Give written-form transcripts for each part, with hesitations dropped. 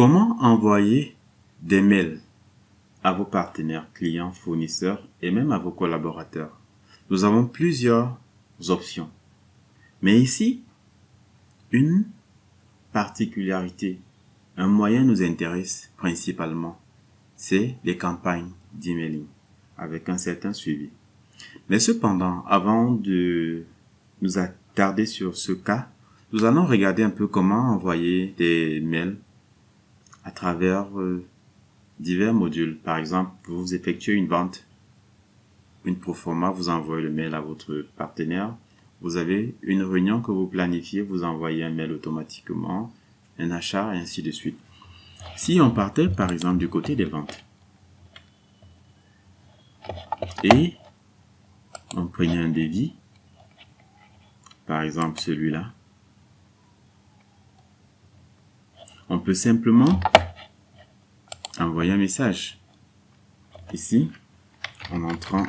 Comment envoyer des mails à vos partenaires, clients, fournisseurs et même à vos collaborateurs? Nous avons plusieurs options. Mais ici, une particularité, un moyen nous intéresse principalement, c'est les campagnes d'emailing avec un certain suivi. Mais cependant, avant de nous attarder sur ce cas, nous allons regarder un peu comment envoyer des mails à travers divers modules. Par exemple, vous effectuez une vente, une proforma, vous envoyez le mail à votre partenaire. Vous avez une réunion que vous planifiez, vous envoyez un mail automatiquement, un achat et ainsi de suite. Si on partait par exemple du côté des ventes et on prenait un devis, par exemple celui-là, on peut simplement envoyer un message ici en entrant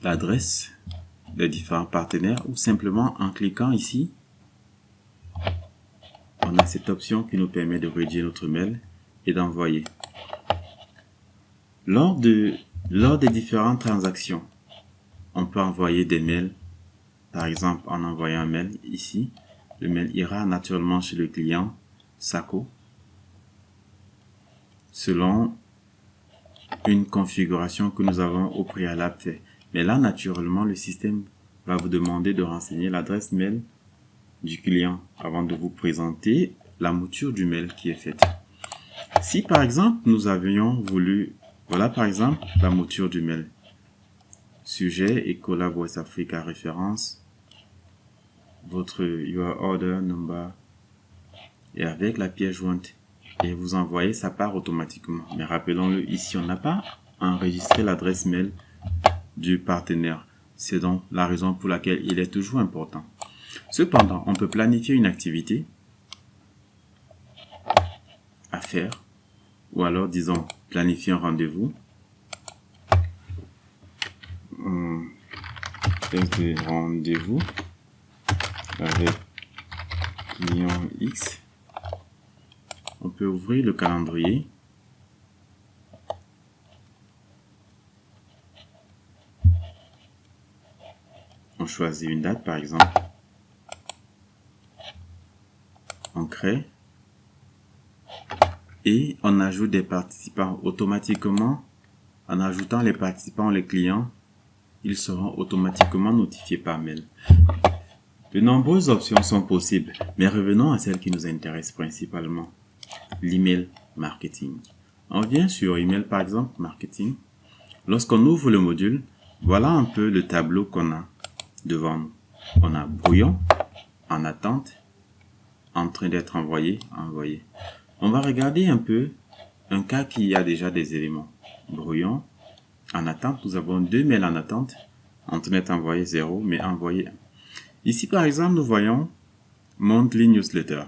l'adresse des différents partenaires ou simplement en cliquant ici, on a cette option qui nous permet de rédiger notre mail et d'envoyer. Lors des différentes transactions, on peut envoyer des mails. Par exemple, en envoyant un mail ici, le mail ira naturellement chez le client SACO selon une configuration que nous avons au préalable fait. Mais là, naturellement, le système va vous demander de renseigner l'adresse mail du client avant de vous présenter la mouture du mail qui est faite. Si par exemple, nous avions voulu, voilà par exemple la mouture du mail. Sujet Ecolab West Africa référence, votre your order number et avec la pièce jointe et vous envoyez, ça part automatiquement. Mais rappelons-le, ici on n'a pas enregistré l'adresse mail du partenaire. C'est donc la raison pour laquelle il est toujours important. Cependant, on peut planifier une activité à faire ou alors disons planifier un rendez-vous. Rendez-vous avec client X. On peut ouvrir le calendrier. On choisit une date par exemple. On crée. Et on ajoute des participants automatiquement. En ajoutant les participants, les clients, ils seront automatiquement notifiés par mail. De nombreuses options sont possibles, mais revenons à celle qui nous intéresse principalement, l'email marketing. On vient sur email par exemple, marketing. Lorsqu'on ouvre le module, voilà un peu le tableau qu'on a devant nous. On a brouillon, en attente, en train d'être envoyé, envoyé. On va regarder un peu un cas qui a déjà des éléments. Brouillon, en attente, nous avons 2 mails en attente, en train d'être envoyé 0, mais envoyé 1. Ici, par exemple, nous voyons Monthly Newsletter.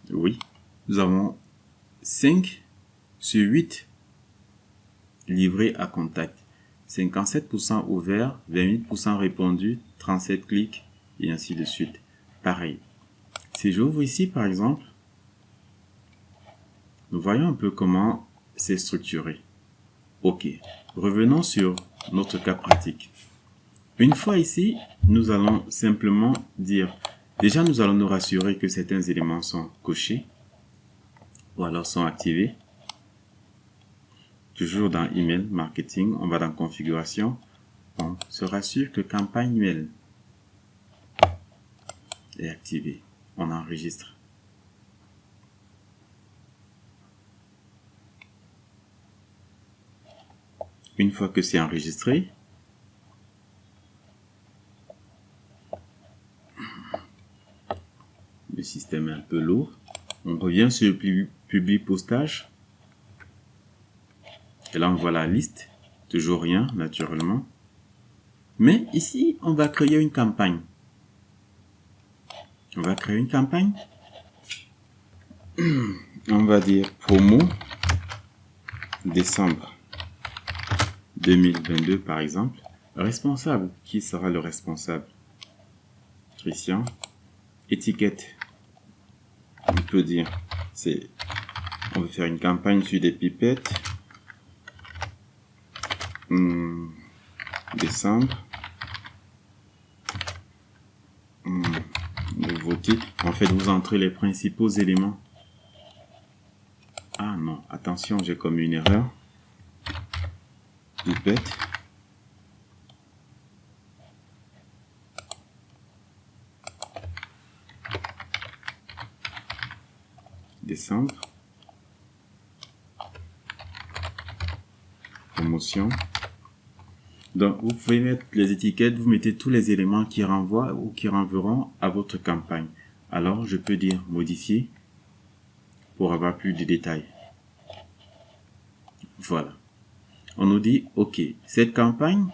Oui, nous avons 5 sur 8 livrés à contact. 57% ouverts, 28% répondus, 37 clics, et ainsi de suite. Pareil. Si j'ouvre ici, par exemple, nous voyons un peu comment c'est structuré. Ok, revenons sur notre cas pratique. Une fois ici, nous allons simplement dire, déjà nous allons nous rassurer que certains éléments sont cochés ou alors sont activés. Toujours dans email marketing, on va dans configuration, on se rassure que campagne mail est activée. On enregistre. Une fois que c'est enregistré, le système est un peu lourd. On revient sur publier postage. Et là, on voit la liste. Toujours rien, naturellement. Mais ici, on va créer une campagne. On va créer une campagne. On va dire promo décembre. 2022 par exemple. Responsable, qui sera le responsable? Christian. Étiquette, on peut dire, on veut faire une campagne sur des pipettes. Décembre. Nouveauté. En fait, vous entrez les principaux éléments. Ah non, attention, j'ai commis une erreur. Pipette. Décembre. Promotion. Donc, vous pouvez mettre les étiquettes, vous mettez tous les éléments qui renvoient ou qui renverront à votre campagne. Alors, je peux dire modifier pour avoir plus de détails. Voilà. On nous dit, OK, cette campagne,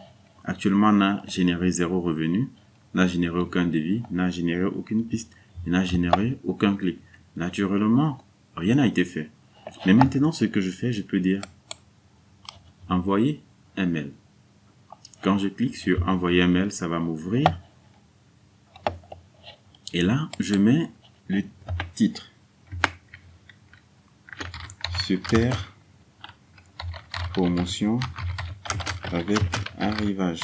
actuellement, n'a généré 0 revenu, n'a généré aucun devis, n'a généré aucune piste, n'a généré aucun clic. Naturellement, rien n'a été fait. Mais maintenant, ce que je fais, je peux dire envoyer un mail. Quand je clique sur envoyer un mail, ça va m'ouvrir. Et là, je mets le titre. Super promotion avec arrivage.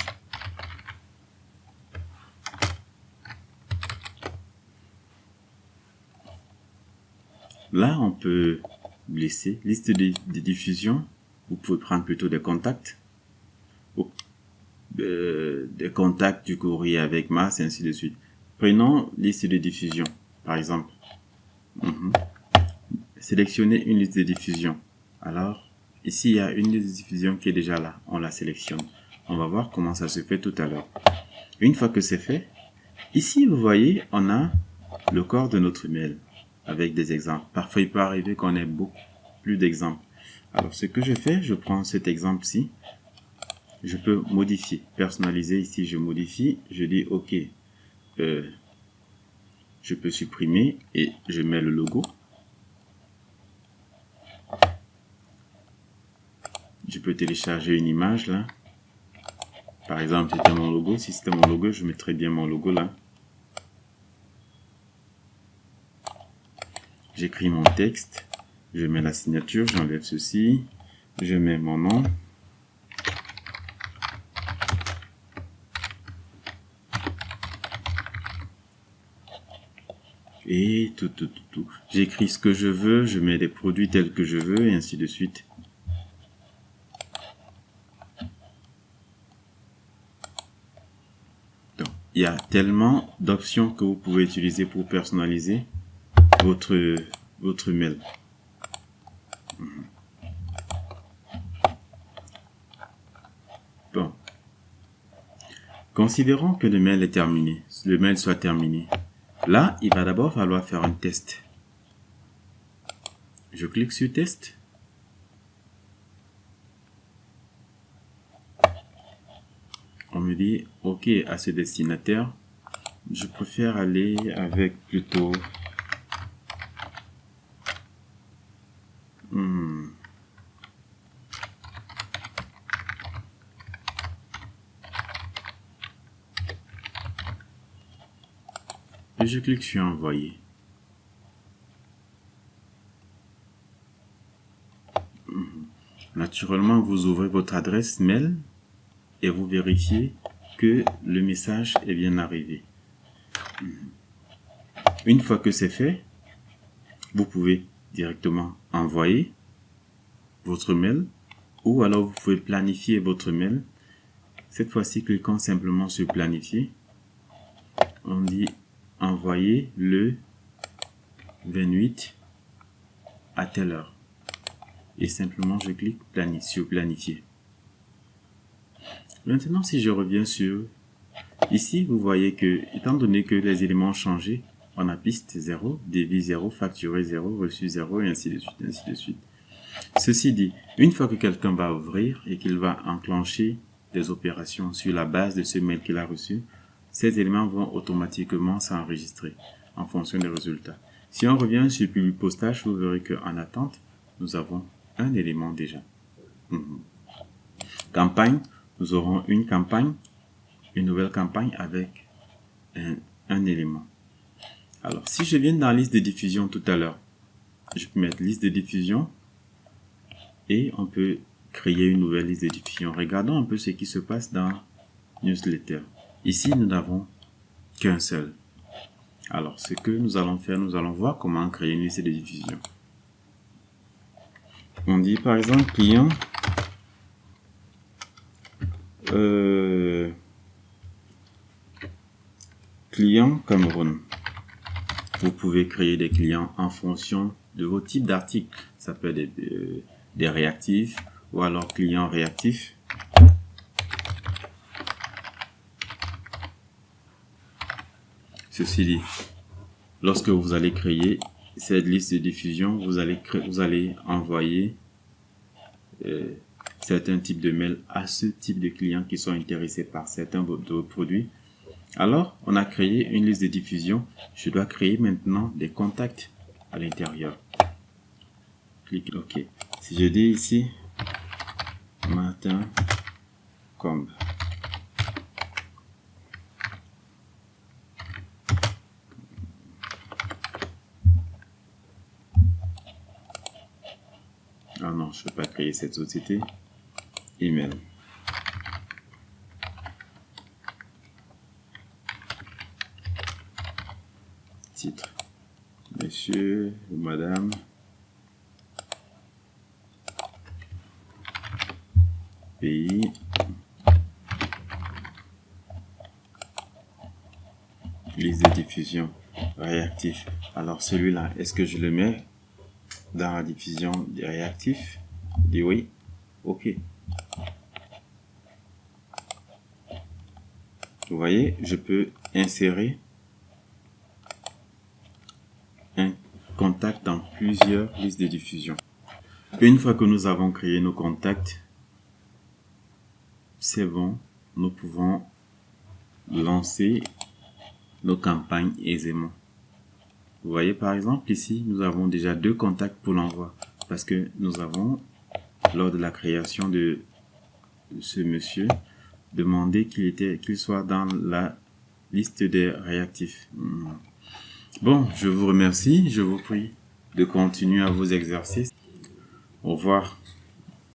Là, on peut laisser liste de diffusion. Vous pouvez prendre plutôt des contacts. Des contacts du courrier avec masse, ainsi de suite. Prenons liste de diffusion, par exemple. Sélectionnez une liste de diffusion. Alors, ici, il y a une liste de diffusion qui est déjà là. On la sélectionne. On va voir comment ça se fait tout à l'heure. Une fois que c'est fait, ici, vous voyez, on a le corps de notre mail avec des exemples. Parfois, il peut arriver qu'on ait beaucoup plus d'exemples. Alors, ce que je fais, je prends cet exemple-ci. Je peux modifier, personnaliser. Ici, je modifie. Je dis OK. Je peux supprimer et je mets le logo. Je peux télécharger une image là. Par exemple, c'était mon logo. Si c'était mon logo, je mettrais bien mon logo là. J'écris mon texte. Je mets la signature. J'enlève ceci. Je mets mon nom. Et tout. J'écris ce que je veux. Je mets des produits tels que je veux et ainsi de suite. Il y a tellement d'options que vous pouvez utiliser pour personnaliser votre mail. Bon. Considérons que le mail est terminé. Le mail soit terminé. Là, il va d'abord falloir faire un test. Je clique sur test. On me dit, OK, à ce destinataire, je préfère aller avec plutôt et je clique sur envoyer. Naturellement, vous ouvrez votre adresse mail et vous vérifiez que le message est bien arrivé. Une fois que c'est fait, vous pouvez directement envoyer votre mail ou alors vous pouvez planifier votre mail. Cette fois-ci, cliquons simplement sur planifier. On dit envoyer le 28 à telle heure. Et simplement, je clique sur planifier. Maintenant, si je reviens sur ici, vous voyez que, étant donné que les éléments ont changé, on a piste 0, devis 0, facturé 0, reçu 0, et ainsi de suite, ainsi de suite. Ceci dit, une fois que quelqu'un va ouvrir et qu'il va enclencher des opérations sur la base de ce mail qu'il a reçu, ces éléments vont automatiquement s'enregistrer en fonction des résultats. Si on revient sur public postage, vous verrez qu'en attente, nous avons un élément déjà. campagne, nous aurons une nouvelle campagne avec un élément. Alors, si je viens dans la liste de diffusion tout à l'heure, je peux mettre liste de diffusion et on peut créer une nouvelle liste de diffusion. Regardons un peu ce qui se passe dans Newsletter. Ici, nous n'avons qu'un seul. Alors, ce que nous allons faire, nous allons voir comment créer une liste de diffusion. On dit par exemple client client Cameroun. Vous pouvez créer des clients en fonction de vos types d'articles. Ça peut être des réactifs ou alors clients réactifs. Ceci dit, lorsque vous allez créer cette liste de diffusion, vous allez envoyer certains types de mails à ce type de clients qui sont intéressés par certains de vos produits. Alors, on a créé une liste de diffusion. Je dois créer maintenant des contacts à l'intérieur. Clique OK. Si je dis ici, Martin Combe. Ah non, je ne peux pas créer cette société. Email. Titre. Monsieur ou madame. Pays. Liste de diffusion. Réactif. Alors celui-là, est-ce que je le mets dans la diffusion des réactifs? Dis oui. OK. Vous voyez, je peux insérer un contact dans plusieurs listes de diffusion. Une fois que nous avons créé nos contacts, c'est bon, nous pouvons lancer nos campagnes aisément. Vous voyez par exemple ici, nous avons déjà 2 contacts pour l'envoi parce que nous avons, lors de la création de ce monsieur, demandé qu'il soit dans la liste des réactifs. Bon, je vous remercie, je vous prie de continuer à vos exercices. Au revoir.